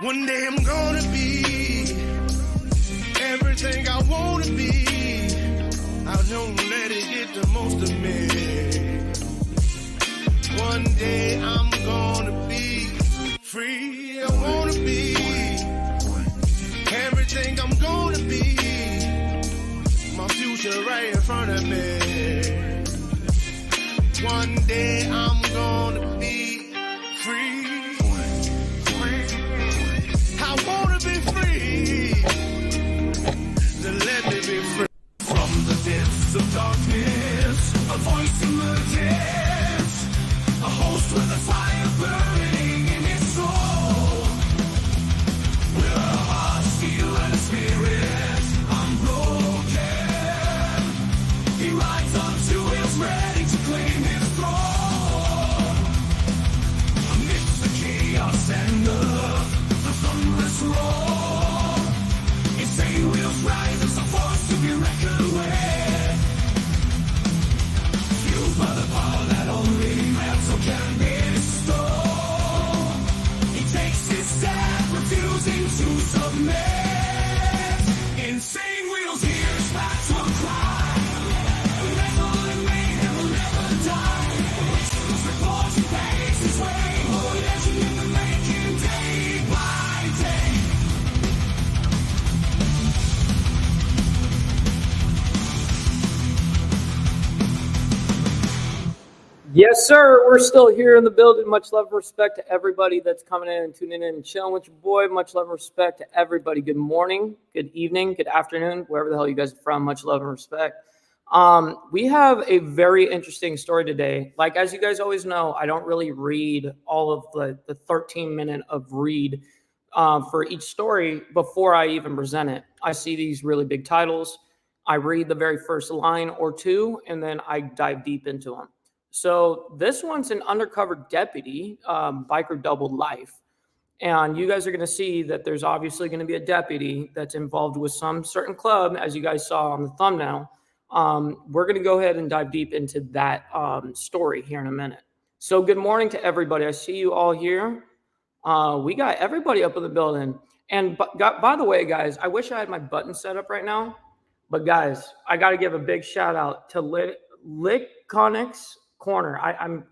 One day I'm gonna be everything I wanna be. I don't let it get the most of me. One day I'm gonna be free. I wanna be everything I'm gonna be. My future right in front of me. One day I'm gonna be free. I wanna be free. Then let me be free. From the depths of darkness, a voice emerges, a host with a fire burning in his soul. With a heart, steel and a spirit unbroken, he rides onto wheels ready to claim his throne. Amidst the chaos and the thunderous roar, insane wheels rise as a force to be reckoned with. Fueled by the power that only metal can bestow, he takes his step, refusing to submit. Insane wheels hear his battle cry. Metal and mayhem will never die. Whistlers report he pays his way. Oh, legend in the making, day by day. Yes, sir. We're still here in the building. Much love and respect to everybody that's coming in and tuning in and chilling with your boy. Much love and respect to everybody. Good morning, good evening, good afternoon, wherever the hell you guys are from. Much love and respect. We have a very interesting story today. Like, as you guys always know, I don't really read all of the 13-minute of read for each story before I even present it. I see these really big titles. I read the very first line or two, and then I dive deep into them. So this one's an undercover deputy, biker double life. And you guys are going to see that there's obviously going to be a deputy that's involved with some certain club, as you guys saw on the thumbnail. We're going to go ahead and dive deep into that story here in a minute. So good morning to everybody. I see you all here. We got everybody up in the building. And by the way, guys, I wish I had my button set up right now. But guys, I got to give a big shout out to Lickonics Corner. I'm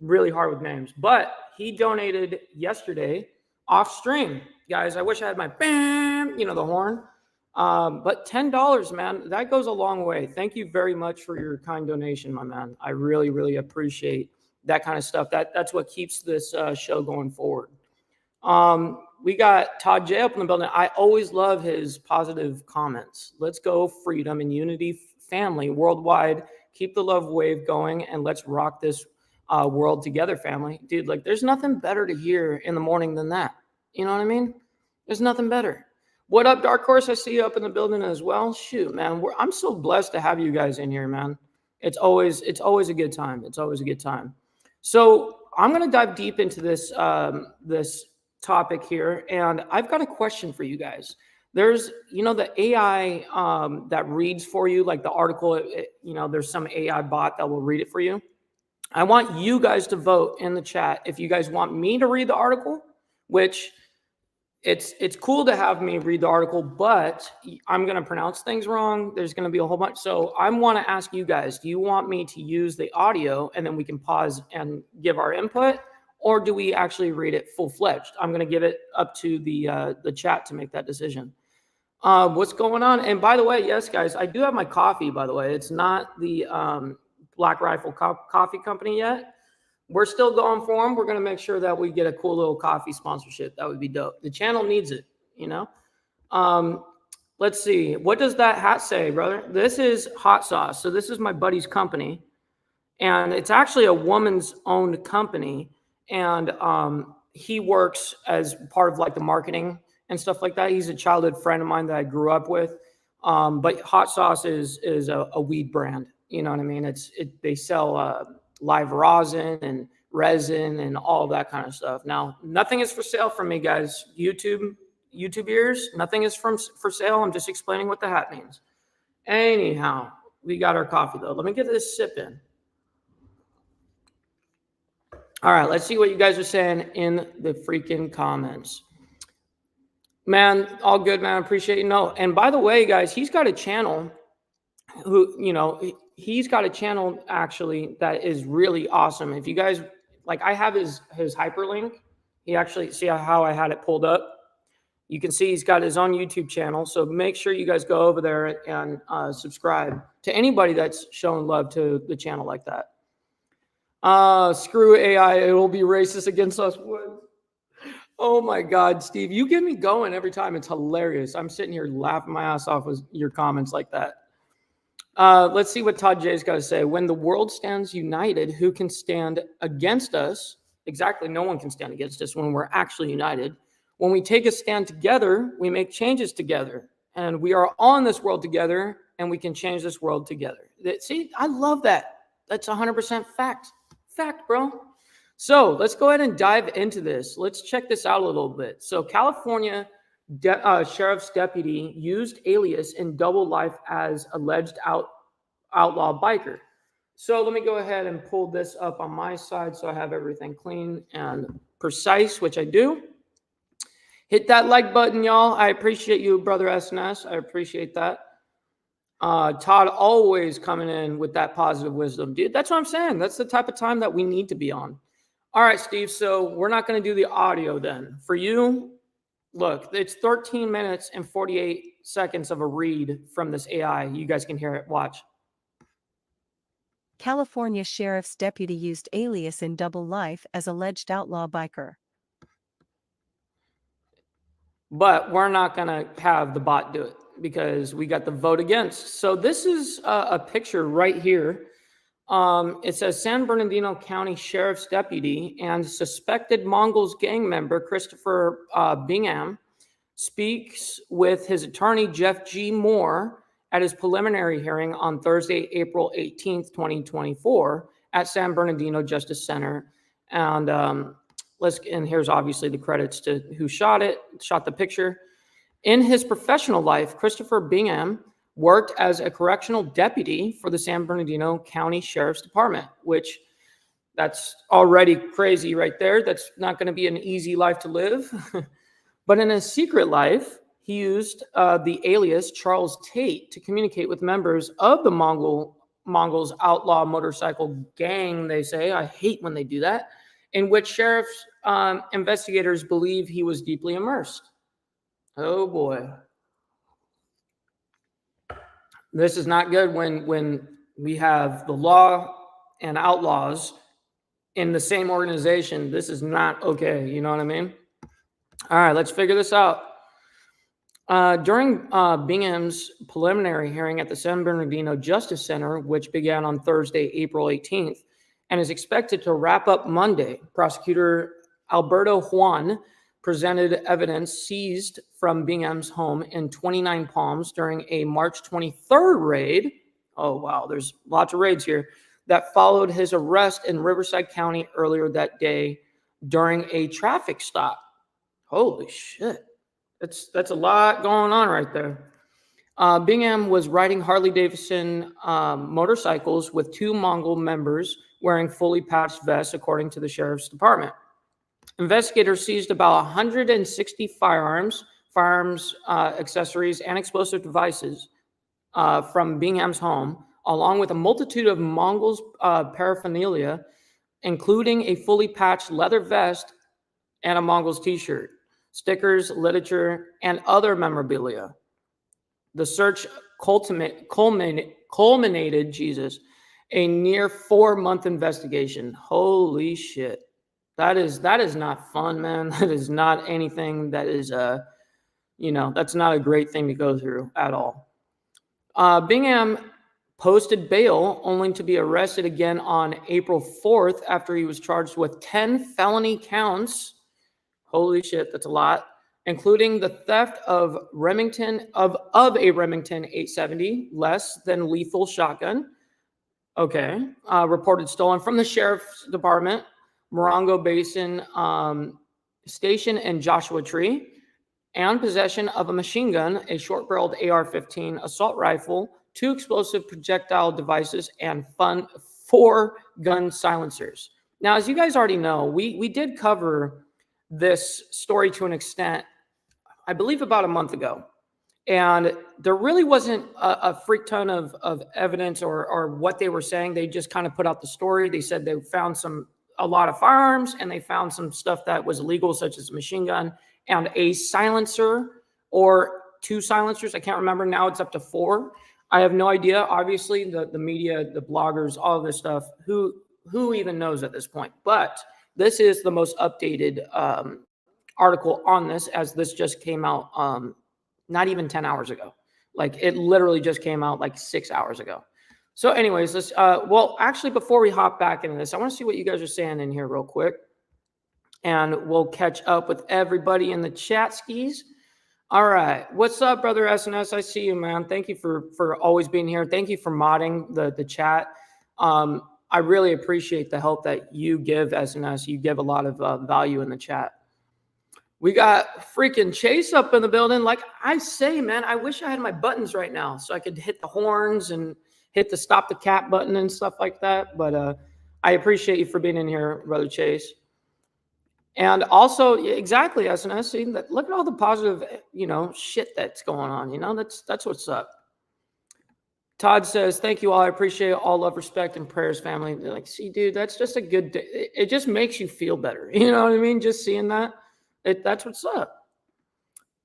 really hard with names, but he donated yesterday off stream. Guys, I wish I had my bam, the horn. But $10, man, that goes a long way. Thank you very much for your kind donation, my man. I really, really appreciate that kind of stuff. That's what keeps this show going forward. We got Todd J up in the building. I always love his positive comments. Let's go freedom and unity, family worldwide. Keep the love wave going, and let's rock this world together, family. Dude, like, there's nothing better to hear in the morning than that. You know what I mean? There's nothing better. What up, Dark Horse? I see you up in the building as well. Shoot, man, I'm so blessed to have you guys in here, man. It's always a good time. It's always a good time. So I'm gonna dive deep into this this topic here, and I've got a question for you guys. There's, the AI that reads for you, like the article, there's some AI bot that will read it for you. I want you guys to vote in the chat if you guys want me to read the article, which it's cool to have me read the article, but I'm going to pronounce things wrong. There's going to be a whole bunch. So I want to ask you guys, do you want me to use the audio and then we can pause and give our input? Or do we actually read it full-fledged? I'm going to give it up to the chat to make that decision. What's going on? And by the way, yes, guys, I do have my coffee, by the way. It's not the Black Rifle Coffee Company yet. We're still going for them. We're going to make sure that we get a cool little coffee sponsorship. That would be dope. The channel needs it, Let's see. What does that hat say, brother? This is hot sauce. So this is my buddy's company. And it's actually a woman's owned company. And he works as part of like the marketing and stuff like that. He's a childhood friend of mine that I grew up with. But hot sauce is a weed brand. You know what I mean? They sell live rosin and resin and all that kind of stuff. Now, nothing is for sale from me, guys. YouTube ears, nothing is for sale. I'm just explaining what the hat means. Anyhow, we got our coffee though. Let me get this sip in. All right, let's see what you guys are saying in the freaking comments. Man, all good, man. I appreciate you. No, and by the way, guys, he's got a channel. He's got a channel actually that is really awesome. If you guys like, I have his hyperlink. He actually see how I had it pulled up. You can see he's got his own YouTube channel. So make sure you guys go over there and subscribe to anybody that's showing love to the channel like that. Screw AI. It will be racist against us. Oh my God, Steve, you get me going every time. It's hilarious. I'm sitting here laughing my ass off with your comments like that. Let's see what Todd J's got to say. When the world stands united, who can stand against us? Exactly. No one can stand against us when we're actually united. When we take a stand together, we make changes together. And we are all in this world together, and we can change this world together. See, I love that. That's 100% fact. Fact, bro. So let's go ahead and dive into this. Let's check this out a little bit. So California sheriff's deputy used alias in double life as alleged outlaw biker. So let me go ahead and pull this up on my side so I have everything clean and precise, which I do. Hit that like button, y'all. I appreciate you, brother SNS. I appreciate that. Todd always coming in with that positive wisdom. Dude, that's what I'm saying. That's the type of time that we need to be on. All right, Steve. So we're not going to do the audio then. For you, look, it's 13 minutes and 48 seconds of a read from this AI. You guys can hear it. Watch. California sheriff's deputy used alias in double life as alleged outlaw biker. But we're not going to have the bot do it because we got the vote against. So this is a picture right here. It says San Bernardino County Sheriff's Deputy and suspected Mongols gang member Christopher Bingham speaks with his attorney Jeff G. Moore at his preliminary hearing on Thursday, April 18th, 2024 at San Bernardino Justice Center. And and here's obviously the credits to who shot the picture. In his professional life, Christopher Bingham worked as a correctional deputy for the San Bernardino County Sheriff's Department, which that's already crazy right there. That's not going to be an easy life to live. But in his secret life, he used the alias Charles Tate to communicate with members of the Mongols outlaw motorcycle gang, they say. I hate when they do that, in which sheriff's investigators believe he was deeply immersed. Oh boy. This is not good when we have the law and outlaws in the same organization. This is not okay. You know what I mean? All right, let's figure this out. During Bingham's preliminary hearing at the San Bernardino Justice Center, which began on Thursday, April 18th, and is expected to wrap up Monday, prosecutor Alberto Juan presented evidence seized from Bingham's home in 29 Palms during a March 23rd raid. Oh, wow, there's lots of raids here that followed his arrest in Riverside County earlier that day during a traffic stop. Holy shit. That's a lot going on right there. Bingham was riding Harley-Davidson motorcycles with two Mongol members wearing fully patched vests, according to the sheriff's department. Investigators seized about 160 firearms, accessories, and explosive devices from Bingham's home, along with a multitude of Mongols paraphernalia, including a fully patched leather vest and a Mongols t-shirt, stickers, literature, and other memorabilia. The search culminated, a near 4-month investigation. Holy shit. That is not fun, man. That is not anything that is, that's not a great thing to go through at all. Bingham posted bail only to be arrested again on April 4th after he was charged with 10 felony counts. Holy shit, that's a lot, including the theft of a Remington 870 less than lethal shotgun. Okay, reported stolen from the sheriff's department, Morongo Basin Station in Joshua Tree, and possession of a machine gun, a short-barreled AR-15 assault rifle, 2 explosive projectile devices, and 4 gun silencers. Now, as you guys already know, we did cover this story to an extent I believe about a month ago. And there really wasn't a freak ton of evidence or what they were saying. They just kind of put out the story. They said they found a lot of firearms, and they found some stuff that was illegal, such as a machine gun and a silencer or 2 silencers. I can't remember. Now it's up to 4. I have no idea. Obviously, the media, the bloggers, all of this stuff, who even knows at this point? But this is the most updated article on this, as this just came out not even 10 hours ago. Like, it literally just came out like 6 hours ago. So anyways, let's, well, actually, before we hop back into this, I want to see what you guys are saying in here real quick. And we'll catch up with everybody in the chat skis. All right. What's up, brother SNS? I see you, man. Thank you for always being here. Thank you for modding the chat. I really appreciate the help that you give, SNS. You give a lot of value in the chat. We got freaking Chase up in the building. Like I say, man, I wish I had my buttons right now so I could hit the horns and hit the stop the cat button and stuff like that. But I appreciate you for being in here, brother Chase. And also, exactly, SNS. See, look at all the positive, shit that's going on. That's what's up. Todd says, "Thank you all. I appreciate all love, respect, and prayers, family." They're like, see, dude, that's just a good day. It just makes you feel better. You know what I mean? Just seeing that. That's what's up.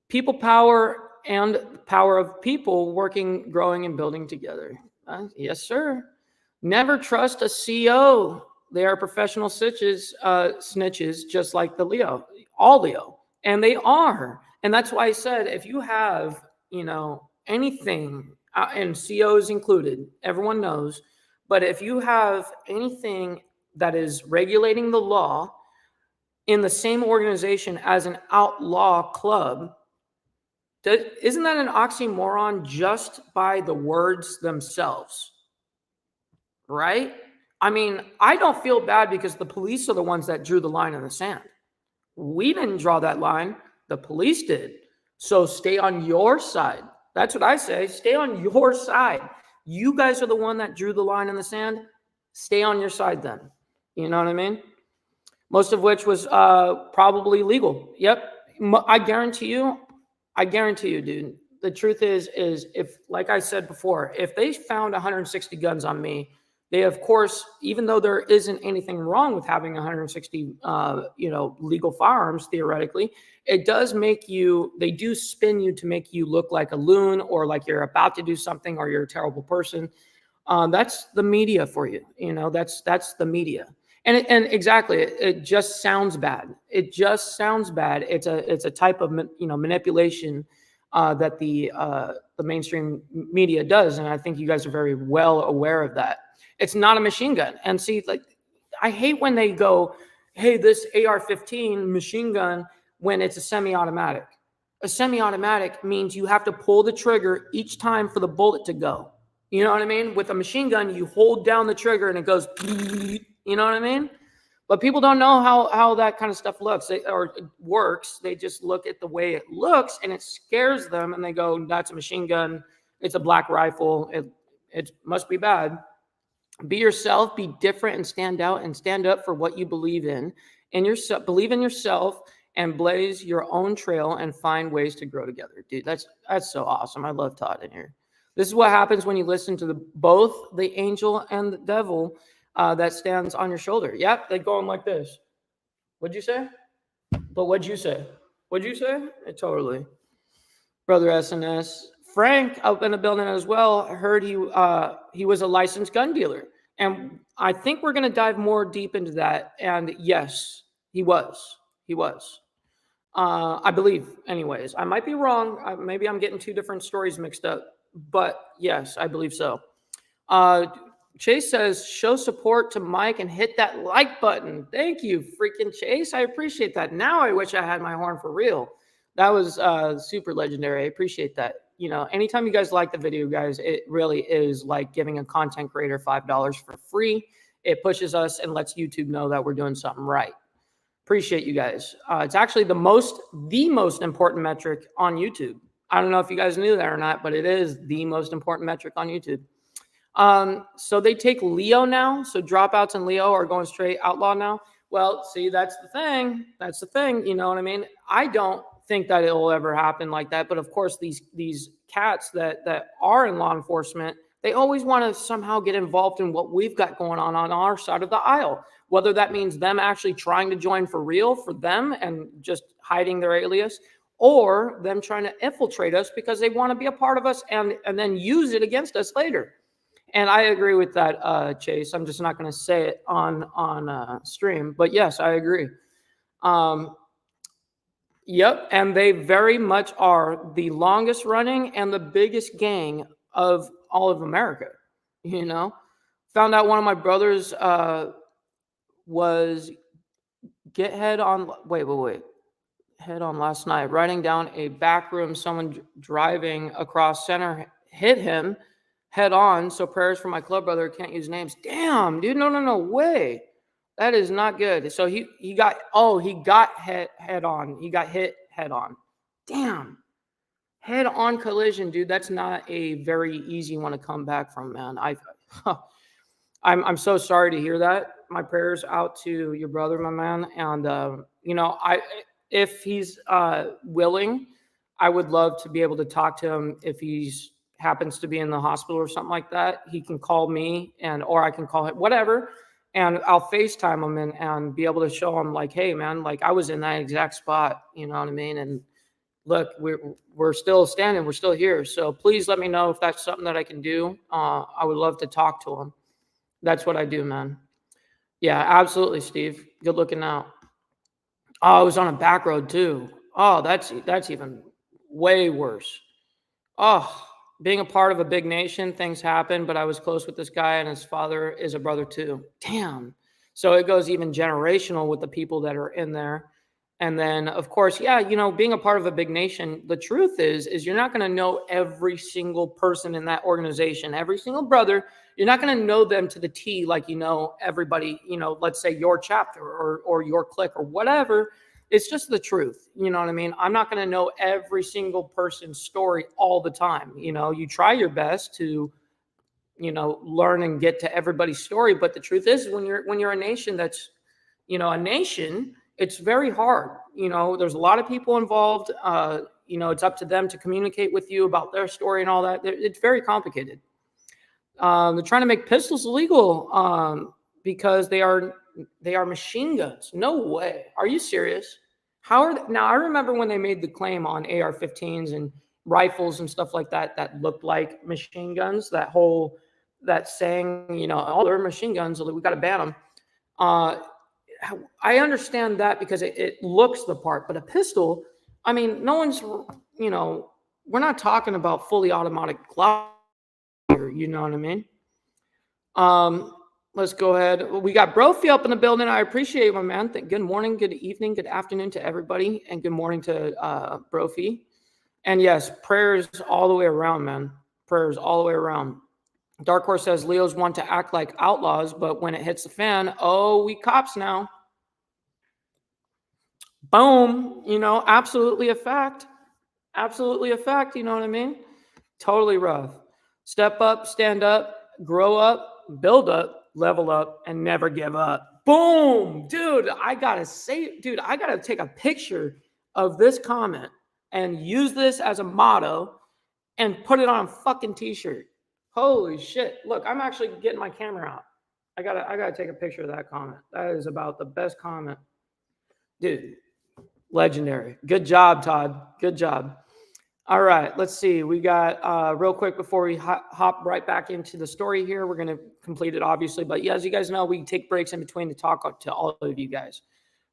People power and power of people working, growing, and building together. Yes, sir. Never trust a CEO. They are professional snitches, just like the Leo, all Leo. And they are. And that's why I said, if you have, anything, and CEOs included, everyone knows, but if you have anything that is regulating the law in the same organization as an outlaw club, isn't that an oxymoron just by the words themselves? Right? I mean, I don't feel bad because the police are the ones that drew the line in the sand. We didn't draw that line. The police did. So stay on your side. That's what I say. Stay on your side. You guys are the one that drew the line in the sand. Stay on your side then. You know what I mean? Most of which was probably legal. Yep. I guarantee you, dude. The truth is if, like I said before, if they found 160 guns on me, they, of course, even though there isn't anything wrong with having 160, legal firearms, theoretically, it does make you, they do spin you to make you look like a loon or like you're about to do something or you're a terrible person. That's the media for you. That's the media. And exactly, it just sounds bad. It just sounds bad. It's a type of manipulation that the mainstream media does, and I think you guys are very well aware of that. It's not a machine gun. And see, like, I hate when they go, "Hey, this AR-15 machine gun," when it's a semi-automatic. A semi-automatic means you have to pull the trigger each time for the bullet to go. You know what I mean? With a machine gun, you hold down the trigger and it goes. You know what I mean? But people don't know how that kind of stuff looks or it works. They just look at the way it looks and it scares them and they go, "That's a machine gun. It's a black rifle. It must be bad." Be yourself, be different, and stand out and stand up for what you believe in. And believe in yourself and blaze your own trail and find ways to grow together. Dude, that's so awesome. I love Todd in here. This is what happens when you listen to both the angel and the devil that stands on your shoulder. Yep, they go on like this. What'd you say? But what'd you say? What'd you say? Totally. Brother SNS. Frank up in the building as well. I heard he was a licensed gun dealer. And I think we're going to dive more deep into that. And yes, he was. He was. I believe, anyways. I might be wrong. Maybe I'm getting 2 different stories mixed up. But yes, I believe so. Chase says, "Show support to Mike and hit that like button." Thank you, freaking Chase. I appreciate that. Now I wish I had my horn for real. That was super legendary. I appreciate that. Anytime you guys like the video, guys, it really is like giving a content creator $5 for free. It pushes us and lets YouTube know that we're doing something right. Appreciate you guys. It's actually the most important metric on YouTube. I don't know if you guys knew that or not, but it is the most important metric on YouTube. So they take Leo now. So dropouts and Leo are going straight outlaw now. Well, see, that's the thing. That's the thing. You know what I mean? I don't think that it'll ever happen like that. But of course, these cats that are in law enforcement, they always want to somehow get involved in what we've got going on our side of the aisle, whether that means them actually trying to join for real for them and just hiding their alias, or them trying to infiltrate us because they want to be a part of us and then use it against us later. And I agree with that, Chase. I'm just not going to say it on stream, but yes, I agree. Yep, and they very much are the longest running and the biggest gang of all of America. You know, found out one of my brothers was head on last night, riding down a back room. Someone driving across center hit him head on. So prayers for my club brother. Can't use names. Damn, dude. No way. That is not good. So he got head on. He got hit head on. Damn. Head on collision, dude. That's not a very easy one to come back from, man. I'm so sorry to hear that. My prayers out to your brother, my man. And if he's willing, I would love to be able to talk to him. If he's happens to be in the hospital or something like that, he can call me or I can call him, whatever. And I'll FaceTime him and be able to show him like, hey man, like I was in that exact spot, you know what I mean? And look, we're still standing, we're still here. So please let me know if that's something that I can do. I would love to talk to him. That's what I do, man. Yeah, absolutely, Steve. Good looking out. Oh, I was on a back road too. Oh, that's even way worse. Oh, being a part of a big nation, things happen, but I was close with this guy and his father is a brother too. Damn. So it goes even generational with the people that are in there. And then, of course, yeah, being a part of a big nation, the truth is you're not going to know every single person in that organization, every single brother. You're not going to know them to the T like everybody, let's say your chapter or your clique or whatever. It's just the truth. You know what I mean? I'm not going to know every single person's story all the time. You try your best to, learn and get to everybody's story. But the truth is when you're a nation that's, a nation, it's very hard. There's a lot of people involved. It's up to them to communicate with you about their story and all that. It's very complicated. They're trying to make pistols illegal because they are machine guns. No way. Are you serious? Now, I remember when they made the claim on AR-15s and rifles and stuff like that looked like machine guns. That saying, oh, they're machine guns. We got to ban them. I understand that because it looks the part, but a pistol, I mean, no one's, we're not talking about fully automatic Glock here, you know what I mean? Let's go ahead. We got Brophy up in the building. I appreciate you, my man. Good morning, good evening, good afternoon to everybody, and good morning to Brophy. And yes, prayers all the way around, man. Prayers all the way around. Dark Horse says Leos want to act like outlaws, but when it hits the fan, oh, we cops now. Boom. Absolutely a fact. Absolutely a fact. You know what I mean? Totally rough. Step up, stand up, grow up, build up, level up, and never give up. Boom. Dude, I got to take a picture of this comment and use this as a motto and put it on a fucking t-shirt. Holy shit. Look, I'm actually getting my camera out. I gotta take a picture of that comment. That is about the best comment. Dude, legendary. Good job, Todd. Good job. All right, let's see. We got real quick before we hop right back into the story here. We're going to complete it, obviously. But yeah, as you guys know, we take breaks in between to talk to all of you guys.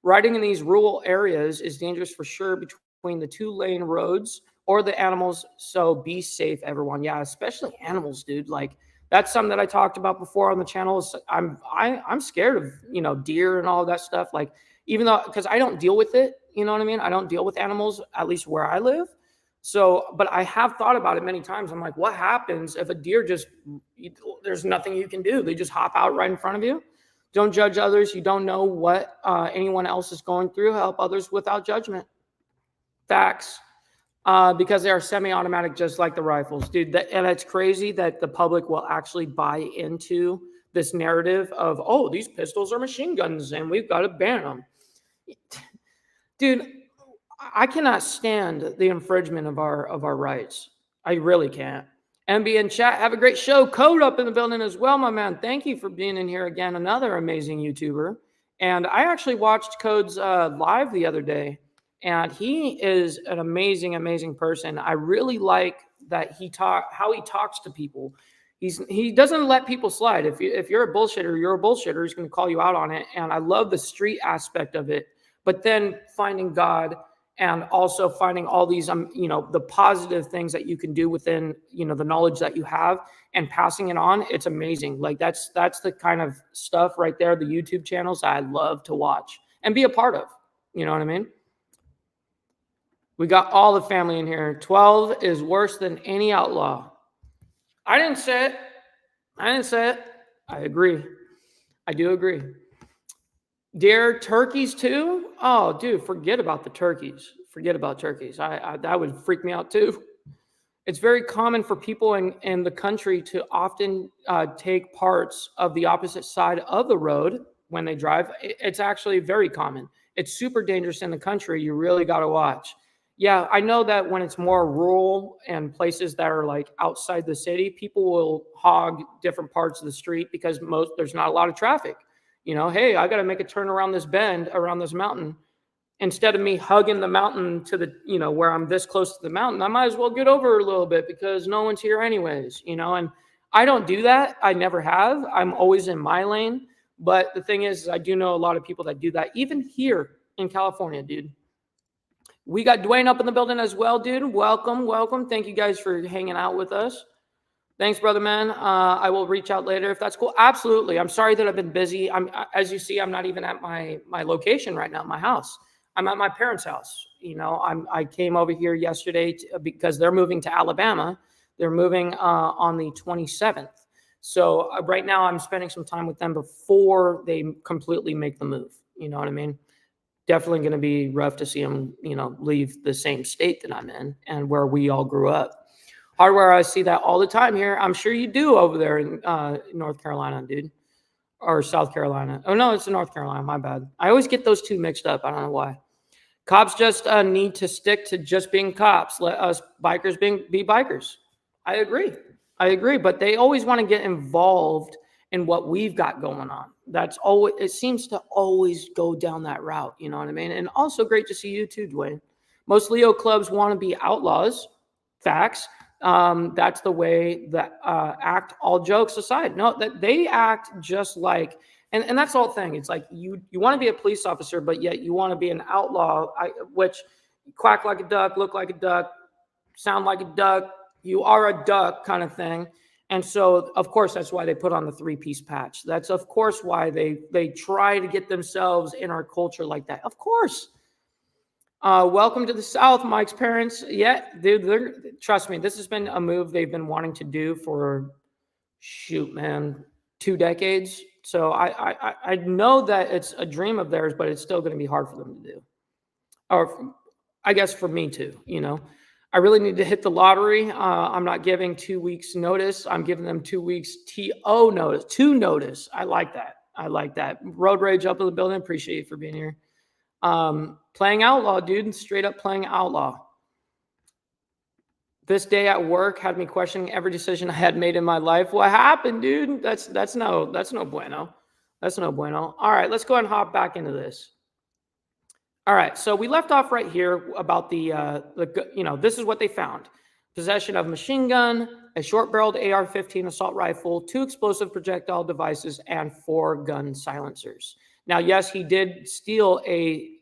Riding in these rural areas is dangerous for sure between the 2-lane roads or the animals. So be safe, everyone. Yeah, especially animals, dude. Like that's something that I talked about before on the channel. I'm scared of deer and all of that stuff. Like even though because I don't deal with it, you know what I mean. I don't deal with animals at least where I live. So, but I have thought about it many times. I'm like, what happens if a deer there's nothing you can do. They just hop out right in front of you. Don't judge others. You don't know what anyone else is going through. Help others without judgment. Facts. Because they are semi-automatic, just like the rifles, dude. And it's crazy that the public will actually buy into this narrative of, oh, these pistols are machine guns and we've got to ban them. Dude, I cannot stand the infringement of our rights. I really can't. MB in chat, have a great show. Code up in the building as well, my man. Thank you for being in here again. Another amazing YouTuber. And I actually watched Code's live the other day, and he is an amazing, amazing person. I really like that how he talks to people. He doesn't let people slide. If you're a bullshitter, you're a bullshitter. He's going to call you out on it. And I love the street aspect of it. But then finding God and also finding all these, the positive things that you can do within, the knowledge that you have and passing it on. It's amazing. Like that's the kind of stuff right there. The YouTube channels I love to watch and be a part of. You know what I mean? We got all the family in here. 12 is worse than any outlaw. I didn't say it. I agree. I do agree. Dear turkeys too? Oh, dude, forget about the turkeys. Forget about turkeys. That would freak me out too. It's very common for people in the country to often take parts of the opposite side of the road when they drive. It's actually very common. It's super dangerous in the country. You really got to watch. Yeah, I know that when it's more rural and places that are like outside the city, people will hog different parts of the street because there's not a lot of traffic. Hey, I got to make a turn around this bend, around this mountain. Instead of me hugging the mountain to the, where I'm this close to the mountain, I might as well get over a little bit because no one's here anyways, and I don't do that. I never have. I'm always in my lane. But the thing is I do know a lot of people that do that, even here in California, dude. We got Dwayne up in the building as well, dude. Welcome. Thank you guys for hanging out with us. Thanks, brother, man. I will reach out later if that's cool. Absolutely. I'm sorry that I've been busy. As you see, I'm not even at my location right now, my house. I'm at my parents' house. I came over here yesterday because they're moving to Alabama. They're moving on the 27th. So right now I'm spending some time with them before they completely make the move. You know what I mean? Definitely going to be rough to see them, leave the same state that I'm in and where we all grew up. Hardware, I see that all the time here. I'm sure you do over there in North Carolina, dude. Or South Carolina. Oh, no, it's in North Carolina. My bad. I always get those two mixed up. I don't know why. Cops just need to stick to just being cops. Let us bikers be bikers. I agree. But they always want to get involved in what we've got going on. It seems to always go down that route. You know what I mean? And also great to see you too, Dwayne. Most Leo clubs want to be outlaws. Facts. That's the way that act. All jokes aside, no, that they act just like, and that's the whole thing. It's like you want to be a police officer, but yet you want to be an outlaw, which quack like a duck, look like a duck, sound like a duck. You are a duck kind of thing. And so, of course, that's why they put on the 3-piece patch. That's, of course, why they try to get themselves in our culture like that. Of course. Welcome to the South, Mike's parents. Yeah, dude, trust me, this has been a move they've been wanting to do for, 2 decades. So I know that it's a dream of theirs, but it's still going to be hard for them to do. Or I guess for me too, I really need to hit the lottery. I'm not giving 2 weeks notice. I'm giving them 2 weeks TO notice, 2 notice. I like that. Road Rage up in the building. Appreciate you for being here. Playing outlaw, dude, straight up playing outlaw. This day at work had me questioning every decision I had made in my life. What happened, dude? That's no bueno. That's no bueno. All right, let's go ahead and hop back into this. All right, so we left off right here about this is what they found. Possession of machine gun, a short-barreled AR-15 assault rifle, 2 explosive projectile devices, and 4 gun silencers. Now, yes, he did steal a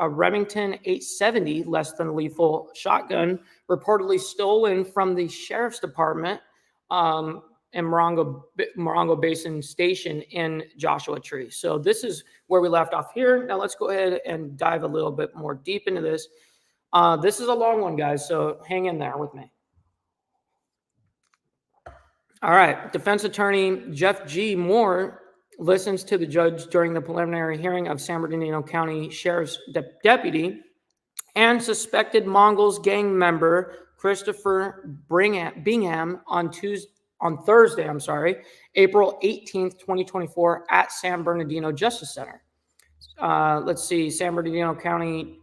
Remington 870 less than lethal shotgun, reportedly stolen from the sheriff's department in Morongo Basin Station in Joshua Tree. So this is where we left off here. Now let's go ahead and dive a little bit more deep into this. This is a long one, guys, so hang in there with me. All right, defense attorney Jeff G. Moore listens to the judge during the preliminary hearing of San Bernardino County Sheriff's deputy and suspected Mongols gang member Christopher Bingham on Thursday, April 18th, 2024 at San Bernardino Justice Center. let's see, San Bernardino County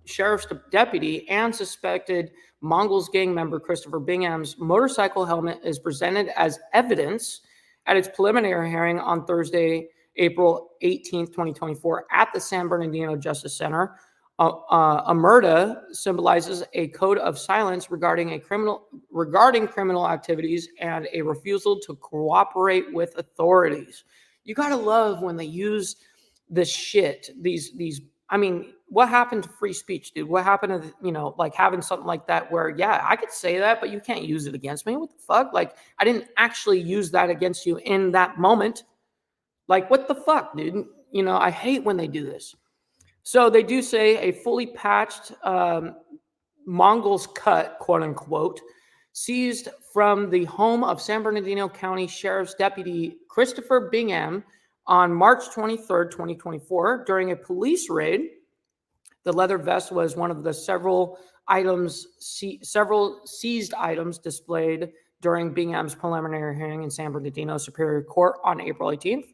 Sheriff's deputy and suspected Mongols gang member Christopher Bingham's motorcycle helmet is presented as evidence at its preliminary hearing on Thursday, April 18th, 2024, at the San Bernardino Justice Center. A murder symbolizes a code of silence regarding criminal activities and a refusal to cooperate with authorities. You gotta love when they use this shit. These. I mean, what happened to free speech, dude? What happened to like having something like that where, yeah, I could say that, but you can't use it against me. What the fuck? Like, I didn't actually use that against you in that moment. Like, what the fuck, dude? I hate when they do this. So they do say a fully patched Mongols cut, quote unquote, seized from the home of San Bernardino County Sheriff's Deputy Christopher Bingham on March 23rd, 2024, during a police raid. The leather vest was one of the several seized items displayed during Bingham's preliminary hearing in San Bernardino Superior Court on April 18th,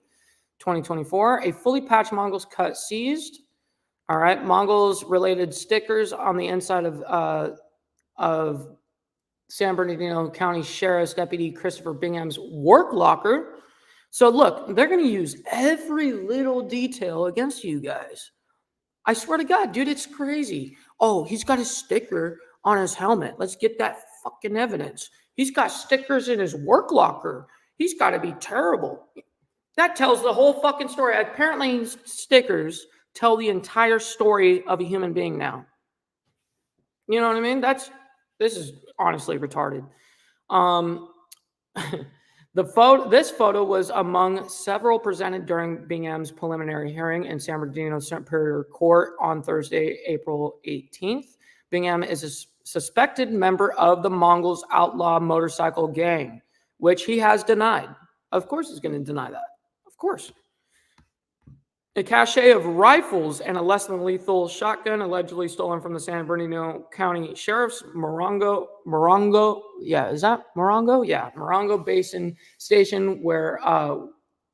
2024. A fully patched Mongols cut seized. All right, Mongols related stickers on the inside of San Bernardino County Sheriff's Deputy Christopher Bingham's work locker. So look, they're going to use every little detail against you guys. I swear to God, dude, it's crazy. Oh, he's got a sticker on his helmet. Let's get that fucking evidence. He's got stickers in his work locker. He's got to be terrible. That tells the whole fucking story. Apparently, stickers tell the entire story of a human being now. You know what I mean? This is honestly retarded. This photo was among several presented during Bingham's preliminary hearing in San Bernardino Superior Court on Thursday, April 18th. Bingham is a suspected member of the Mongols outlaw motorcycle gang, which he has denied. Of course he's going to deny that. Of course. A cache of rifles and a less than lethal shotgun allegedly stolen from the San Bernardino County Sheriff's Morongo. Yeah, is that Morongo? Yeah, Morongo Basin Station, where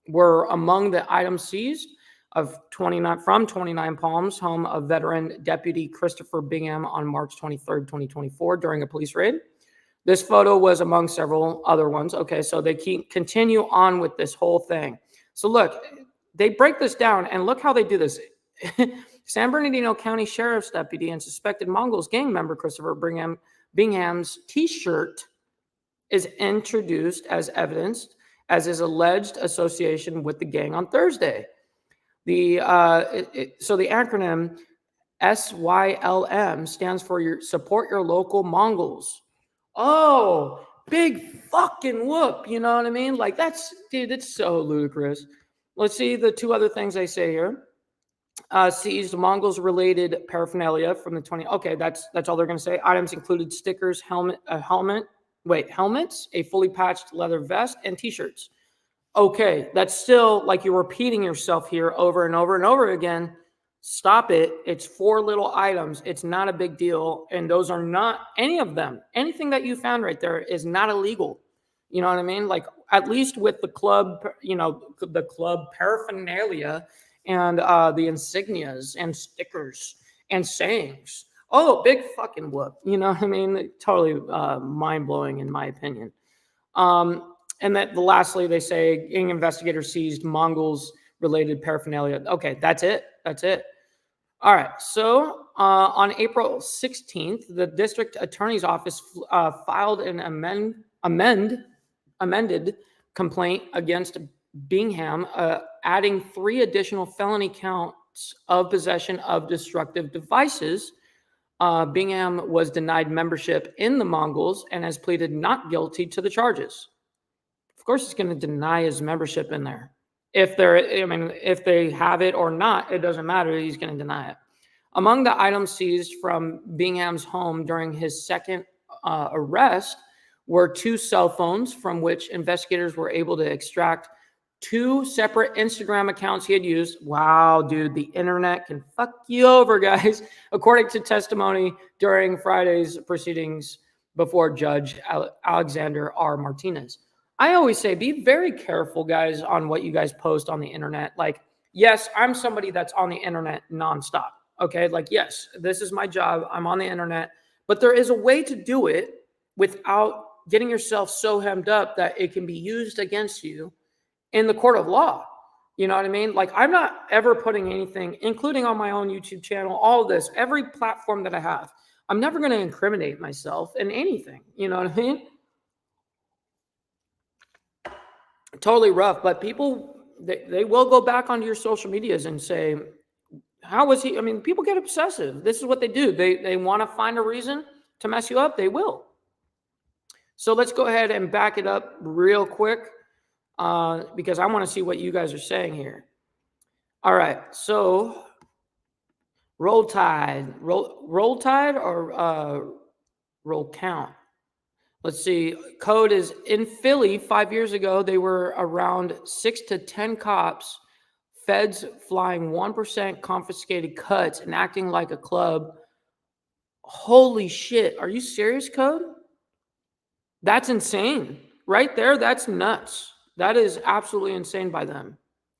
were among the items seized from 29 Palms, home of veteran Deputy Christopher Bingham on March 23rd, 2024, during a police raid. This photo was among several other ones. Okay, so they continue on with this whole thing. So look, they break this down, and look how they do this. San Bernardino County Sheriff's Deputy and suspected Mongols gang member Christopher Bingham's T-shirt is introduced as evidence as his alleged association with the gang on Thursday. So the acronym SYLM stands for Support Your Local Mongols. Oh, big fucking whoop. You know what I mean? Like, dude, it's so ludicrous. Let's see the two other things they say here. Seized Mongols-related paraphernalia from the 20. Okay, that's all they're going to say. Items included stickers, helmets, a fully patched leather vest, and T-shirts. Okay, that's still like you're repeating yourself here over and over and over again. Stop it. It's 4 little items. It's not a big deal, and those are not any of them. Anything that you found right there is not illegal. You know what I mean? Like, at least with the club, the club paraphernalia and the insignias and stickers and sayings. Oh, big fucking whoop. You know what I mean? Totally mind-blowing in my opinion. And that lastly, they say gang investigators seized Mongols-related paraphernalia. Okay, that's it. That's it. All right. So on April 16th, the district attorney's office filed an amended complaint against Bingham, adding 3 additional felony counts of possession of destructive devices. Bingham was denied membership in the Mongols and has pleaded not guilty to the charges. Of course, he's going to deny his membership in there. If they have it or not, it doesn't matter. He's going to deny it. Among the items seized from Bingham's home during his second arrest were 2 cell phones from which investigators were able to extract 2 separate Instagram accounts he had used. Wow, dude, the internet can fuck you over, guys. According to testimony during Friday's proceedings before Judge Alexander R. Martinez. I always say, be very careful, guys, on what you guys post on the internet. Like, yes, I'm somebody that's on the internet nonstop. Okay. Like, yes, this is my job. I'm on the internet, but there is a way to do it without getting yourself so hemmed up that it can be used against you in the court of law. You know what I mean? Like, I'm not ever putting anything, including on my own YouTube channel, all of this, every platform that I have. I'm never going to incriminate myself in anything. You know what I mean? Totally rough, but people, they will go back onto your social medias and say, how was he? I mean, people get obsessive. This is what they do. They want to find a reason to mess you up. They will. So let's go ahead and back it up real quick because I want to see what you guys are saying here. All right. So roll tide or roll count. Let's see. Code is in Philly 5 years ago. They were around 6 to 10 cops, feds flying 1% confiscated cuts and acting like a club. Holy shit. Are you serious, Code? That's insane. Right there, that's nuts. That is absolutely insane by them.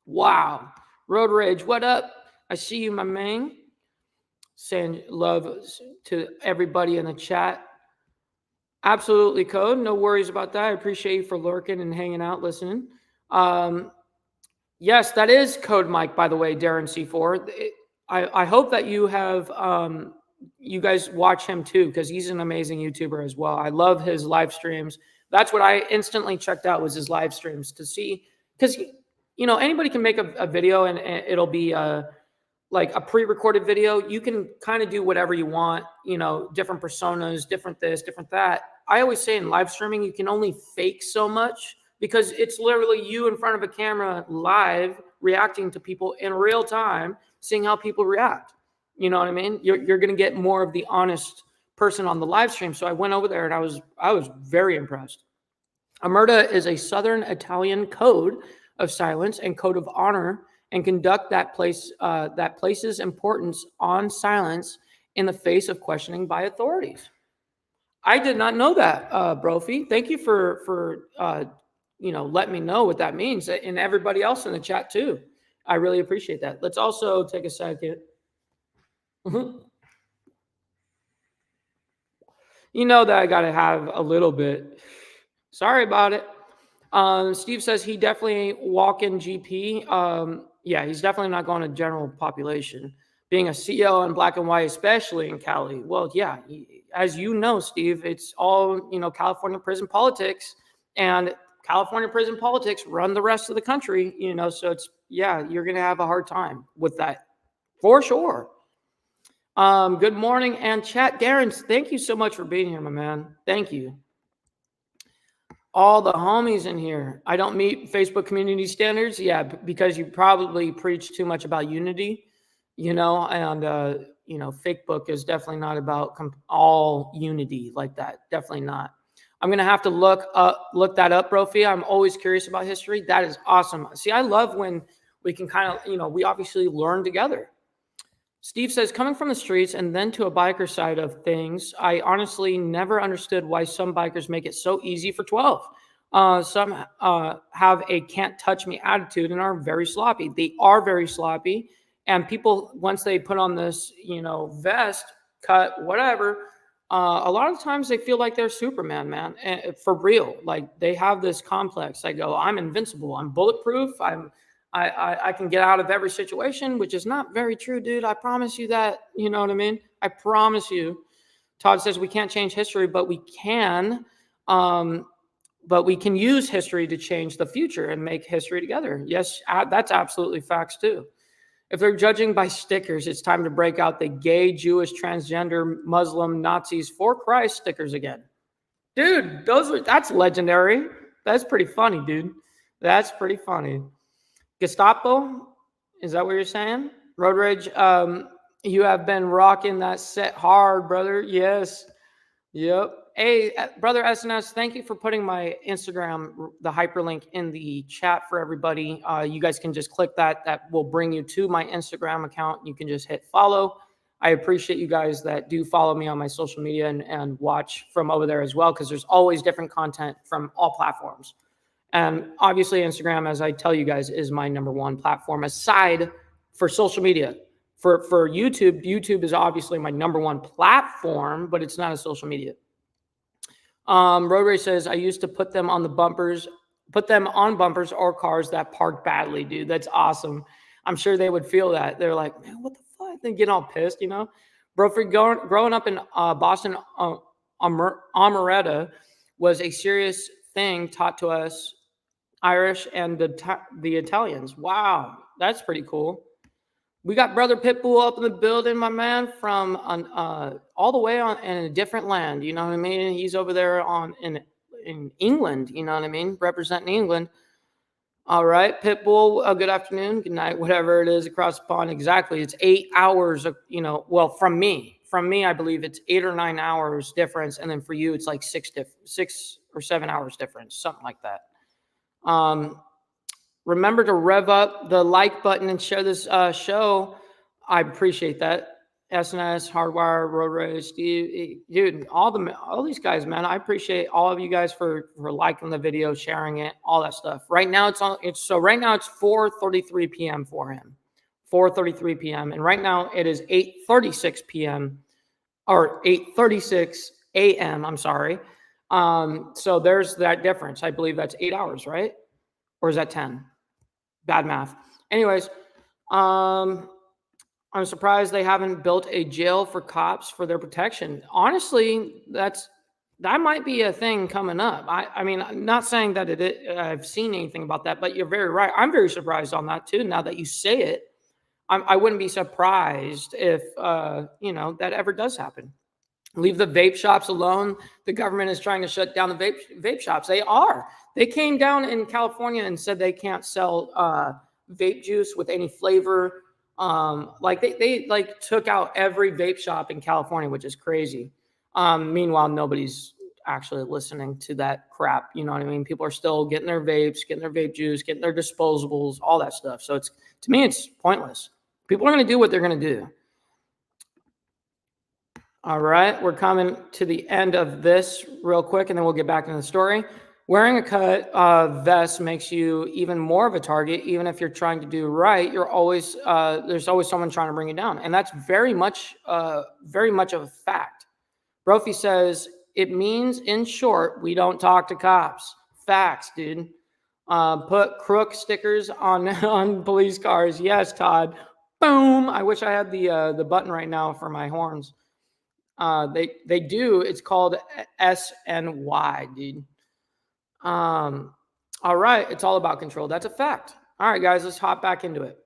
Wow. Road Rage, what up? I see you, my man. Saying love to everybody in the chat. Absolutely, Code. No worries about that. I appreciate you for lurking and hanging out, listening. Yes, that is Code Mike, by the way, Darren C4. I hope that you have, you guys watch him too, because he's an amazing YouTuber as well. I love his live streams. That's what I instantly checked out, was his live streams, to see, because, you know, anybody can make a video and it'll be like a pre-recorded video. You can kind of do whatever you want, you know, different personas, different this, different that. I always say in live streaming, you can only fake so much because it's literally you in front of a camera live reacting to people in real time, seeing how people react. You know what I mean? You're going to get more of the honest person on the live stream. So I went over there and I was very impressed. Omerta is a Southern Italian code of silence and code of honor, and conduct that places importance on silence in the face of questioning by authorities. I did not know that, Brophy. Thank you for you know, let me know what that means, and everybody else in the chat too. I really appreciate that. Let's also take a second. You know that I got to have a little bit. Sorry about it. Steve says he definitely ain't walking GP. Yeah, he's definitely not going to general population. Being a CEO in black and white, especially in Cali. Well, yeah, as you know, Steve, it's all, you know, California prison politics, and California prison politics run the rest of the country, you know, so it's, yeah, you're going to have a hard time with that for sure. Good morning and chat. Darren, thank you so much for being here, my man. Thank you. All the homies in here. I don't meet Facebook community standards. Yeah, because you probably preach too much about unity, you know, and, you know, fake book is definitely not about all unity like that. Definitely not. I'm going to have to look that up, Brophy. I'm always curious about history. That is awesome. See, I love when we can kind of, you know, we obviously learn together. Steve says, coming from the streets and then to a biker side of things, I honestly never understood why some bikers make it so easy for 12. Some have a can't touch me attitude and are very sloppy. They are very sloppy. And people, once they put on this, you know, vest, cut, whatever, a lot of times they feel like they're Superman, man, and for real. Like, they have this complex. They go, I'm invincible. I'm bulletproof. I can get out of every situation, which is not very true, dude. I promise you that. You know what I mean? I promise you. Todd says we can't change history, but we can. But we can use history to change the future and make history together. Yes, that's absolutely facts too. If they're judging by stickers, it's time to break out the gay, Jewish, transgender, Muslim, Nazis for Christ stickers again. Dude, that's legendary. That's pretty funny, dude. That's pretty funny. Gestapo, is that what you're saying? Road Rage, you have been rocking that set hard, brother. Yes. Yep. Hey, brother SNS, thank you for putting my Instagram, the hyperlink in the chat for everybody. You guys can just click that. That will bring you to my Instagram account. You can just hit follow. I appreciate you guys that do follow me on my social media and watch from over there as well, because there's always different content from all platforms. And obviously Instagram, as I tell you guys, is my number one platform aside for social media. For YouTube is obviously my number one platform, but it's not a social media. Road Race says, I used to put them on bumpers or cars that park badly, dude. That's awesome. I'm sure they would feel that. They're like, man, what the fuck? They get all pissed, you know? Bro, for growing up in Boston, Amaretta was a serious thing taught to us Irish and the Italians. Wow, that's pretty cool. We got Brother Pitbull up in the building, my man, from all the way on in a different land. You know what I mean? He's over there in England. You know what I mean? Representing England. All right, Pitbull. Good afternoon, good night, whatever it is across the pond. Exactly, it's 8 hours. Well, from me, I believe it's 8 or 9 hours difference, and then for you, it's like 6 or 7 hours difference, something like that. Remember to rev up the like button and share this show. I appreciate that. SNS, Hardwire, Road Race, Steve, dude, all these guys, man. I appreciate all of you guys for liking the video, sharing it, all that stuff. Right now it's 4:33 p.m. for him. 4:33 p.m. And right now it is 8:36 p.m. or 8:36 a.m. I'm sorry. So there's that difference. I believe that's 8 hours, right? Or is that 10? Bad math. Anyways, I'm surprised they haven't built a jail for cops for their protection. Honestly, that might be a thing coming up. I mean, I'm not saying that I've seen anything about that, but you're very right. I'm very surprised on that too. Now that you say it, I wouldn't be surprised if that ever does happen. Leave the vape shops alone. The government is trying to shut down the vape shops. They are. They came down in California and said they can't sell vape juice with any flavor. They took out every vape shop in California, which is crazy. Meanwhile, nobody's actually listening to that crap. You know what I mean? People are still getting their vapes, getting their vape juice, getting their disposables, all that stuff. So to me, it's pointless. People are going to do what they're going to do. All right, we're coming to the end of this real quick, and then we'll get back into the story. Wearing a cut vest makes you even more of a target, even if you're trying to do right. There's always someone trying to bring you down, and that's very much of a fact. Brophy says it means, in short, we don't talk to cops. Facts, dude. Put crook stickers on police cars. Yes, Todd. Boom. I wish I had the button right now for my horns. They do. It's called SNY, dude. All right. It's all about control. That's a fact. All right, guys, let's hop back into it.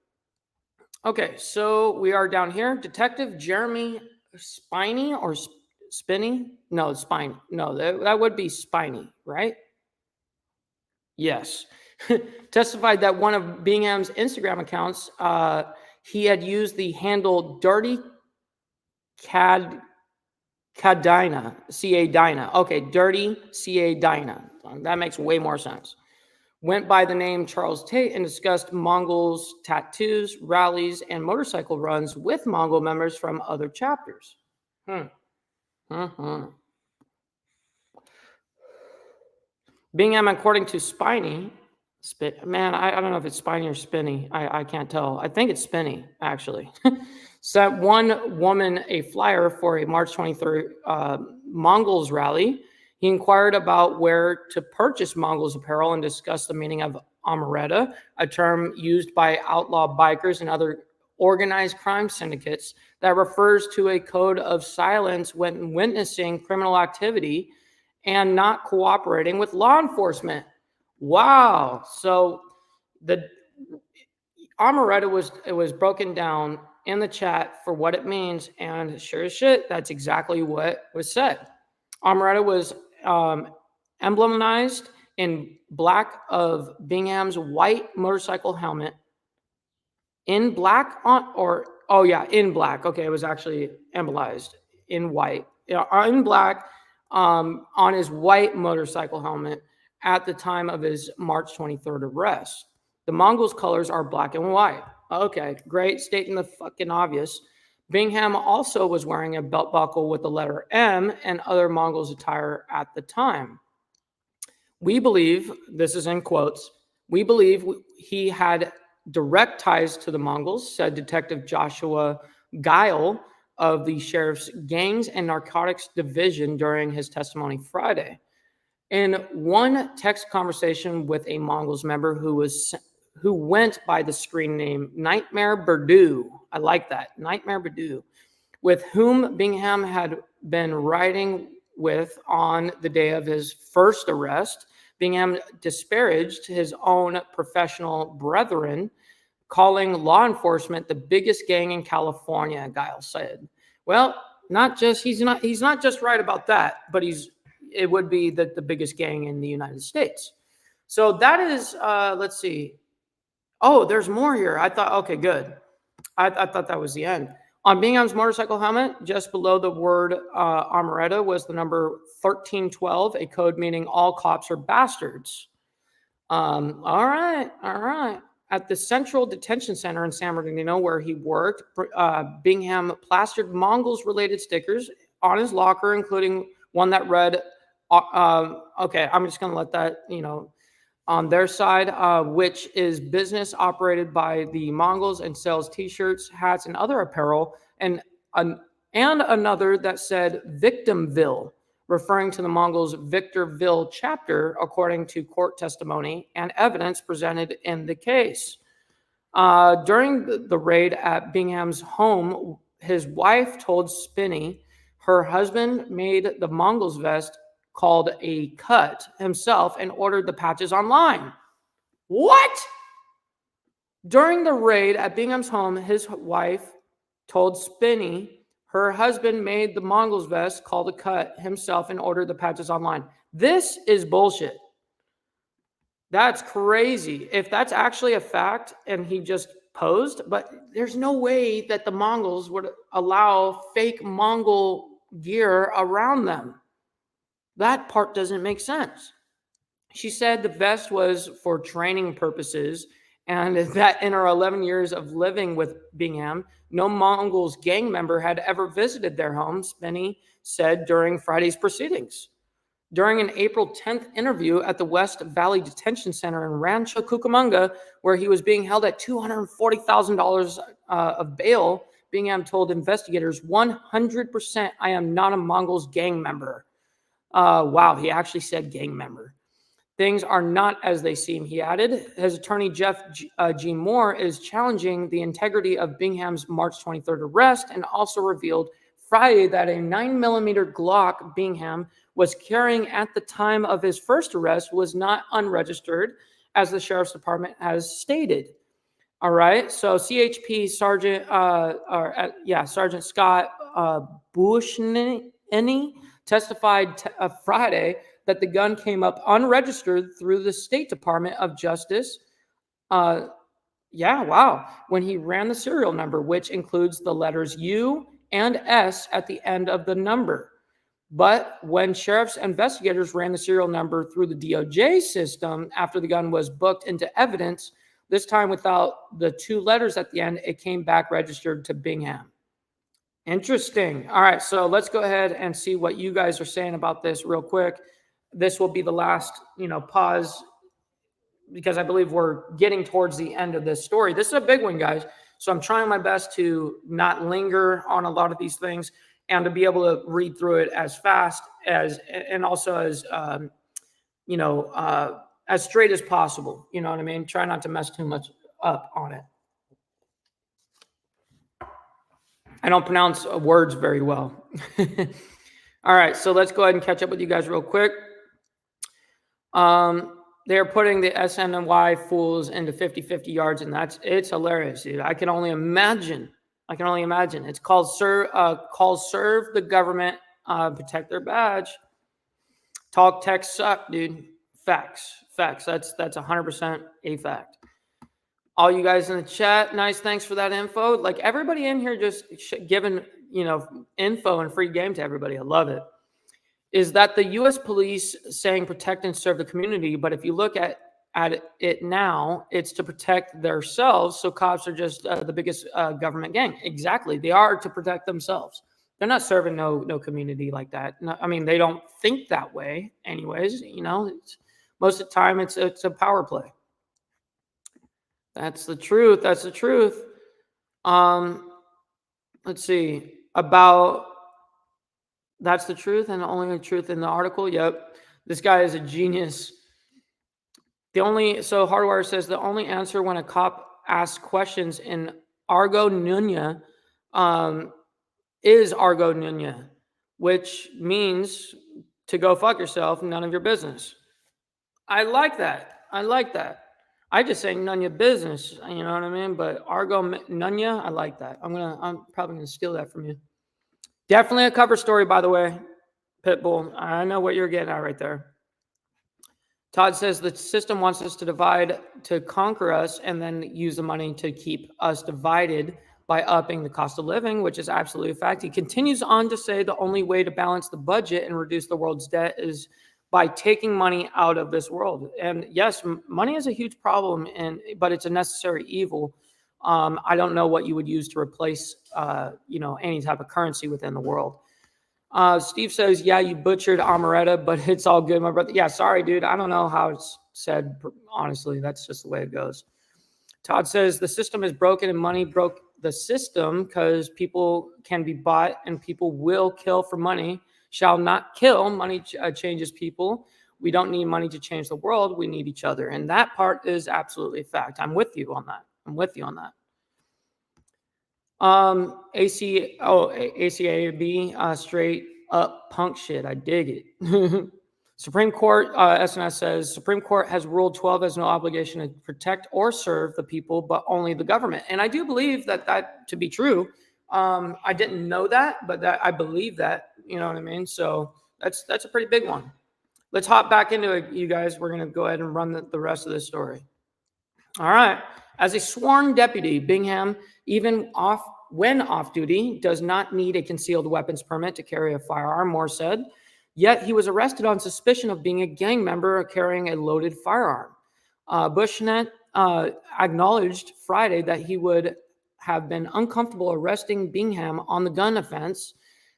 Okay, so we are down here. Detective Jeremy Spiney or Spinney? No, Spine. No, that would be Spiney, right? Yes. Testified that one of Bingham's Instagram accounts, he had used the handle Dirty Cadina, C.A. Dinah. Okay, Dirty C.A. Dinah. That makes way more sense. Went by the name Charles Tate and discussed Mongols, tattoos, rallies, and motorcycle runs with Mongol members from other chapters. Bingham, according to Spiney, I don't know if it's Spiney or Spinny. I can't tell. I think it's Spinny, actually. Sent one woman a flyer for a March 23rd Mongols rally. He inquired about where to purchase Mongols apparel and discussed the meaning of Amaretta, a term used by outlaw bikers and other organized crime syndicates that refers to a code of silence when witnessing criminal activity and not cooperating with law enforcement. Wow. So the Amaretta was broken down in the chat for what it means, and sure as shit, that's exactly what was said. Amaretta was emblematized in black of Bingham's white motorcycle helmet. In black in black. Okay, it was actually emblazoned in white. In black on his white motorcycle helmet at the time of his March 23rd arrest. The Mongols' colors are black and white. Okay, great, stating the fucking obvious. Bingham also was wearing a belt buckle with the letter M and other Mongols attire at the time. We believe, this is in quotes, we believe he had direct ties to the Mongols, said Detective Joshua Guile of the Sheriff's Gangs and Narcotics Division during his testimony Friday. In one text conversation with a Mongols member who went by the screen name Nightmare Berdu, I like that, Nightmare Berdu, with whom Bingham had been riding with on the day of his first arrest, Bingham disparaged his own professional brethren, calling law enforcement the biggest gang in California, Guile said. Well, he's not just right about that, but it would be the biggest gang in the United States. So that is, let's see. Oh, there's more here. I thought, okay, good. I thought that was the end. On Bingham's motorcycle helmet, just below the word Amaretta, was the number 1312, a code meaning all cops are bastards. All right. At the Central Detention Center in San Bernardino, where he worked, Bingham plastered Mongols-related stickers on his locker, including one that read, okay, I'm just going to let that, on their side, which is business operated by the Mongols and sells T-shirts, hats, and other apparel, and another that said Victimville, referring to the Mongols' Victorville chapter, according to court testimony and evidence presented in the case. During the raid at Bingham's home, his wife told Spinney her husband made the Mongols vest called a cut himself and ordered the patches online. What? During the raid at Bingham's home, his wife told Spinney her husband made the Mongols vest called a cut himself and ordered the patches online. This is bullshit. That's crazy. If that's actually a fact and he just posed, but there's no way that the Mongols would allow fake Mongol gear around them. That part doesn't make sense. She said the vest was for training purposes and that in her 11 years of living with Bingham, no Mongols gang member had ever visited their home, Spinney said during Friday's proceedings. During an April 10th interview at the West Valley Detention Center in Rancho Cucamonga, where he was being held at $240,000 of bail, Bingham told investigators, 100% I am not a Mongols gang member. Wow, he actually said gang member. Things are not as they seem, he added. His attorney, Jeff G. Moore, is challenging the integrity of Bingham's March 23rd arrest and also revealed Friday that a 9mm Glock Bingham was carrying at the time of his first arrest was not unregistered, as the Sheriff's Department has stated. All right, so CHP Sergeant Scott Bushney testified Friday that the gun came up unregistered through the State Department of Justice. When he ran the serial number, which includes the letters U and S at the end of the number. But when sheriff's investigators ran the serial number through the DOJ system after the gun was booked into evidence, this time without the two letters at the end, it came back registered to Bingham. Interesting. All right, so let's go ahead and see what you guys are saying about this real quick. This will be the last, pause, because I believe we're getting towards the end of this story. This is a big one, guys. So I'm trying my best to not linger on a lot of these things and to be able to read through it as fast as, and also as, as straight as possible. You know what I mean? Try not to mess too much up on it. I don't pronounce words very well. All right, so let's go ahead and catch up with you guys real quick. They're putting the SNY fools into 50-50 yards, and it's hilarious, dude. I can only imagine. It's called serve the government, protect their badge. Talk tech suck, dude. Facts. That's 100% a fact. All you guys in the chat, nice, thanks for that info. Like everybody in here just giving, info and free game to everybody. I love it. Is that the U.S. police saying protect and serve the community, but if you look at it now, it's to protect themselves. So cops are just the biggest government gang. Exactly. They are to protect themselves. They're not serving no community like that. No, I mean, they don't think that way anyways, Most of the time, it's a power play. That's the truth. That's the truth. Let's see. That's the truth and only the truth in the article. Yep. This guy is a genius. So Hardwire says the only answer when a cop asks questions in Argo Nunya is Argo Nunya, which means to go fuck yourself, none of your business. I like that. I just say none of your business, you know what I mean? But Argo Nunya, I like that. I'm probably gonna steal that from you. Definitely a cover story, by the way, Pitbull. I know what you're getting at right there. Todd says the system wants us to divide to conquer us and then use the money to keep us divided by upping the cost of living, which is absolutely a fact. He continues on to say the only way to balance the budget and reduce the world's debt is by taking money out of this world. And yes, money is a huge problem, but it's a necessary evil. I don't know what you would use to replace, any type of currency within the world. Steve says, yeah, you butchered Amaretta, but it's all good, my brother. Yeah, sorry, dude. I don't know how it's said. Honestly, that's just the way it goes. Todd says the system is broken and money broke the system because people can be bought and people will kill for money. Shall not kill. Money changes people. We don't need money to change the world. We need each other. And that part is absolutely a fact. I'm with you on that. ACAB, straight up punk shit. I dig it. Supreme Court, SNS says, Supreme Court has ruled 12 has no obligation to protect or serve the people, but only the government. And I do believe that to be true. I didn't know that, but I believe that, you know what I mean? So that's a pretty big one. Let's hop back into it, you guys. We're going to go ahead and run the rest of this story. All right. As a sworn deputy, Bingham, even when off duty, does not need a concealed weapons permit to carry a firearm, Moore said. Yet he was arrested on suspicion of being a gang member carrying a loaded firearm. Bushnet acknowledged Friday that he would have been uncomfortable arresting Bingham on the gun offense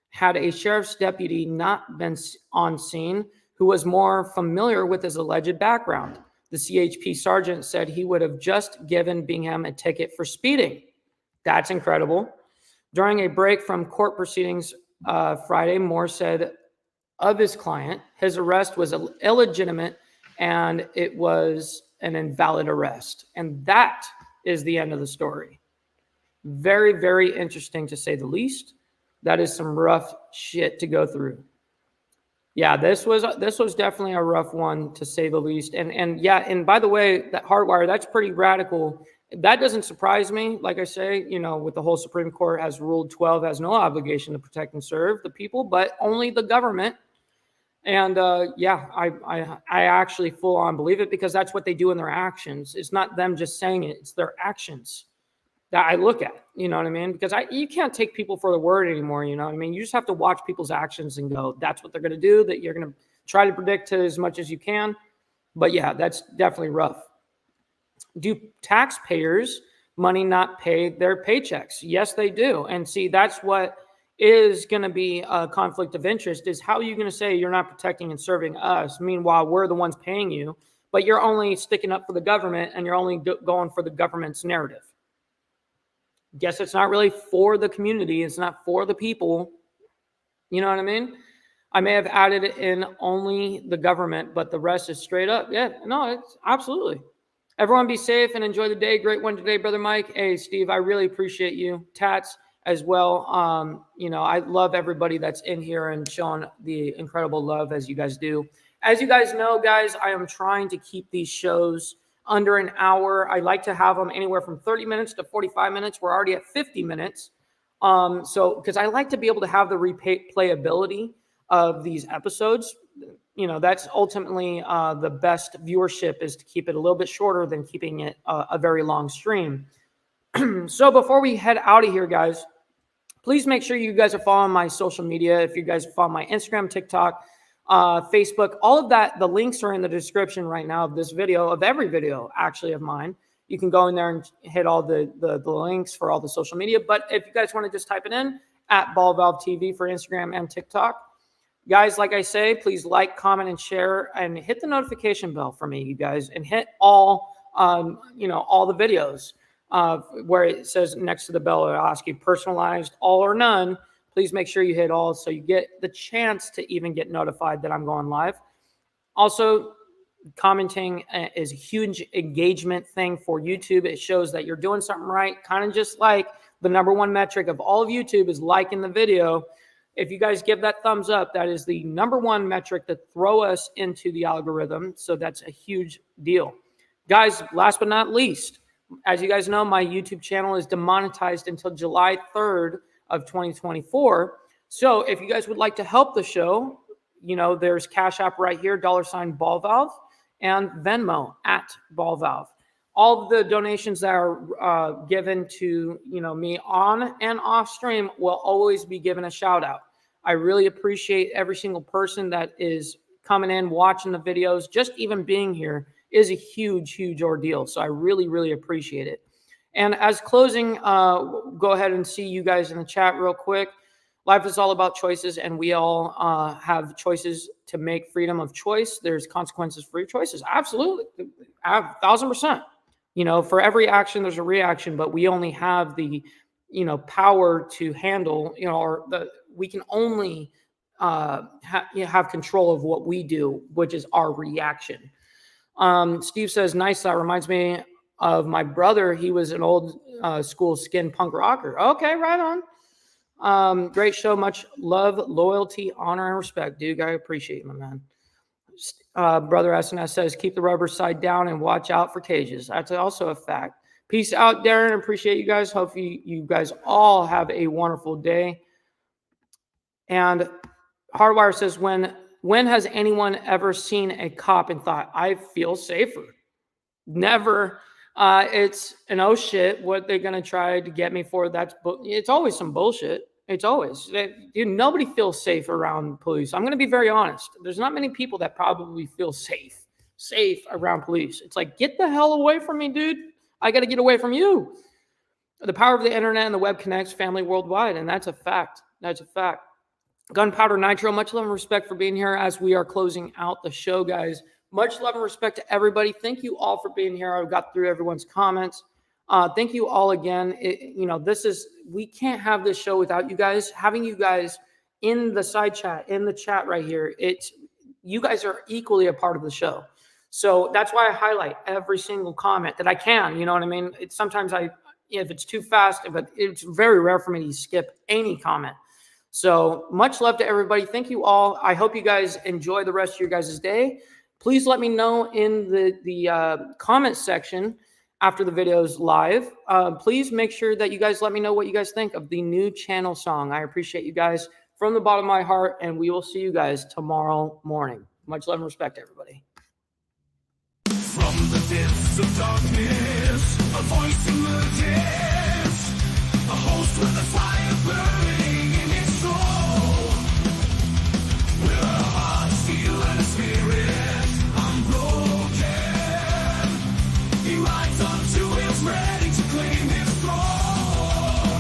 had a sheriff's deputy not been on scene who was more familiar with his alleged background. The CHP sergeant said he would have just given Bingham a ticket for speeding. That's incredible. During a break from court proceedings Friday, Moore said of his client, his arrest was illegitimate and it was an invalid arrest. And that is the end of the story. Very, very interesting to say the least. That is some rough shit to go through. Yeah, this was definitely a rough one to say the least. And by the way, that Hardwire, that's pretty radical. That doesn't surprise me. Like I say, with the whole Supreme Court has ruled 12 has no obligation to protect and serve the people, but only the government. And I actually full on believe it because that's what they do in their actions. It's not them just saying it; it's their actions that I look at. You know what I mean? Because you can't take people for the word anymore. You know what I mean? You just have to watch people's actions and go, that's what they're going to do. That you're going to try to predict as much as you can. But yeah, that's definitely rough. Do taxpayers money not pay their paychecks? Yes, they do. And see, that's what is going to be a conflict of interest is how are you going to say you're not protecting and serving us? Meanwhile, we're the ones paying you, but you're only sticking up for the government and you're only going for the government's narrative. Guess it's not really for the community. It's not for the people. You know what I mean? I may have added in only the government, but the rest is straight up. Yeah, no, it's absolutely. Everyone be safe and enjoy the day. Great one today, Brother Mike. Hey, Steve, I really appreciate you. Tats as well. I love everybody that's in here and showing the incredible love as you guys do. As you guys know, guys, I am trying to keep these shows under an hour. I like to have them anywhere from 30 minutes to 45 minutes. We're already at 50 minutes. Because I like to be able to have the replayability of these episodes. That's ultimately the best viewership is to keep it a little bit shorter than keeping it a very long stream. So before we head out of here, guys, please make sure you guys are following my social media. If you guys follow my Instagram, TikTok, Facebook, all of that, the links are in the description right now of this video, of every video actually of mine. You can go in there and hit all the links for all the social media. But if you guys want to just type it in at Ball Valve TV for Instagram and TikTok, Guys, like I say, please like, comment, and share, and hit the notification bell for me, you guys, and hit all, all the videos where it says next to the bell, it'll ask you personalized, all or none. Please make sure you hit all so you get the chance to even get notified that I'm going live. Also, commenting is a huge engagement thing for YouTube. It shows that you're doing something right, kind of just like the number one metric of all of YouTube is liking the video. If you guys give that thumbs up, that is the number one metric to throw us into the algorithm. So that's a huge deal. Guys, last but not least, as you guys know, my YouTube channel is demonetized until July 3rd of 2024. So if you guys would like to help the show, there's Cash App right here, $ Ball Valve, and Venmo at Ball Valve. All of the donations that are given to me on and off stream will always be given a shout out. I really appreciate every single person that is coming in, watching the videos. Just even being here is a huge, huge ordeal. So I really, really appreciate it. And as closing, go ahead and see you guys in the chat real quick. Life is all about choices, and we all have choices to make. Freedom of choice. There's consequences for your choices. Absolutely. 1,000%. For every action, there's a reaction, but we only have the, power to handle, we can only have control of what we do, which is our reaction. Steve says, nice. That reminds me of my brother. He was an old school skin punk rocker. Okay, right on. Great show. Much love, loyalty, honor, and respect. Dude, I appreciate you, my man. Brother SNS says, keep the rubber side down and watch out for cages. That's also a fact. Peace out, Darren. Appreciate you guys. Hope you guys all have a wonderful day. And Hardwire says, when has anyone ever seen a cop and thought, I feel safer? Never. It's an oh shit, what they're going to try to get me for. It's always some bullshit. It's always, nobody feels safe around police. I'm going to be very honest. There's not many people that probably feel safe around police. It's like, get the hell away from me, dude. I got to get away from you. The power of the internet and the web connects family worldwide, and that's a fact. That's a fact. Gunpowder Nitro, much love and respect for being here as we are closing out the show, guys. Much love and respect to everybody. Thank you all for being here. I've got through everyone's comments. Thank you all again. We can't have this show without you guys. Having you guys in the side chat, in the chat right here, you guys are equally a part of the show. So that's why I highlight every single comment that I can. You know what I mean? Sometimes if it's too fast, but it's very rare for me to skip any comment. So much love to everybody. Thank you all. I hope you guys enjoy the rest of your guys' day. Please let me know in the comment section after the video's live. Please make sure that you guys let me know what you guys think of the new channel song. I appreciate you guys from the bottom of my heart, and we will see you guys tomorrow morning. Much love and respect, everybody. From the depths of darkness, a voice in the depths, a host with a fire burning in its soul. With a heart, steel, and a spirit unbroken, he rides onto wheels ready to claim his throne.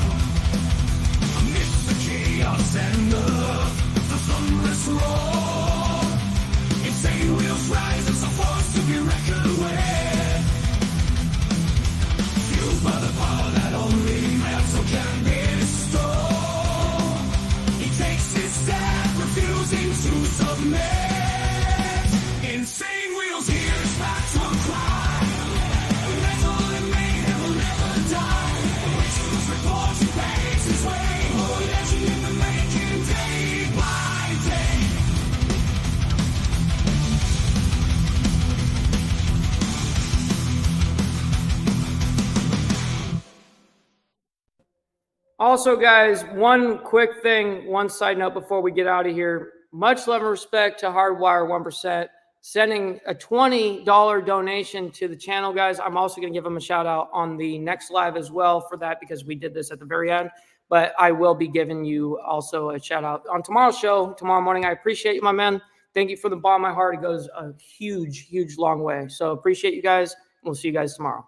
Amidst the chaos and the thunderous roar, insane wheels rise as a force to be reckoned with. Fueled by the power that only man so can bestow, he takes his stand, refusing to submit. Insane wheels hear his factual cry. Metal and mayhem will never die. Rituals report he pays his way. Oh, legend in the making, day by day. Also, guys, one quick thing, one side note before we get out of here. Much love and respect to Hardwire 1%, sending a $20 donation to the channel, guys. I'm also going to give them a shout out on the next live as well for that, because we did this at the very end. But I will be giving you also a shout out on tomorrow's show, tomorrow morning. I appreciate you, my man. Thank you from the bottom of my heart. It goes a huge, huge long way. So appreciate you guys. We'll see you guys tomorrow.